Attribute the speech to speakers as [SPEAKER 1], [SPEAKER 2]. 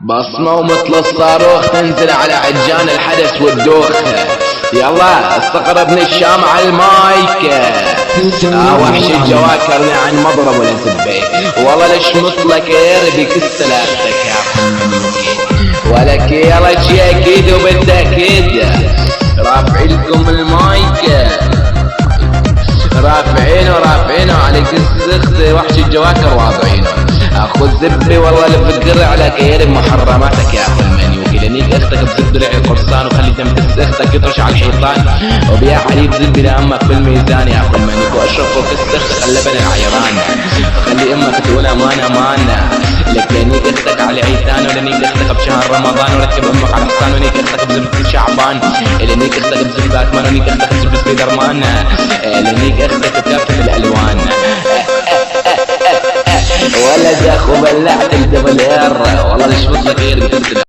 [SPEAKER 1] بصمة ومثل الصاروخ تنزل على عجان الحدث والدوخ. يلا استقرب من الشام على المايك. وحش الجواكر عن مضرب ولا سبي، والله ليش مثلك يربي كسل اختك يا ولك يلا شي اكيد وبالتاكيد. رافع لكم المايك، رافعينه على كس اختي وحش الجواكر واضعينه. اخو الزبي والله الفقر على كير محرماتك يا اخو المنيو. لانيك اختك بزب درع القرصان وخلي تمتس اختك يطرش على الحيطان، وبيع حليب زبي لامك بالميزان يا اخو المنيو. واشرف وكس اختك اللبن العيران، خلي امك تقول امان. لكنيك اختك على عيتان، ولانيك اختك بشهر رمضان، وركب امك على حصان، ولانيك اختك بزبد شعبان، لانيك اختك بزبد باتمان، ولانيك اختك بزبد سبيدر مان، لانيك اختك بكافة الالوان. ولد اخو بلعت الدبل اير، والله ليش مثلك غير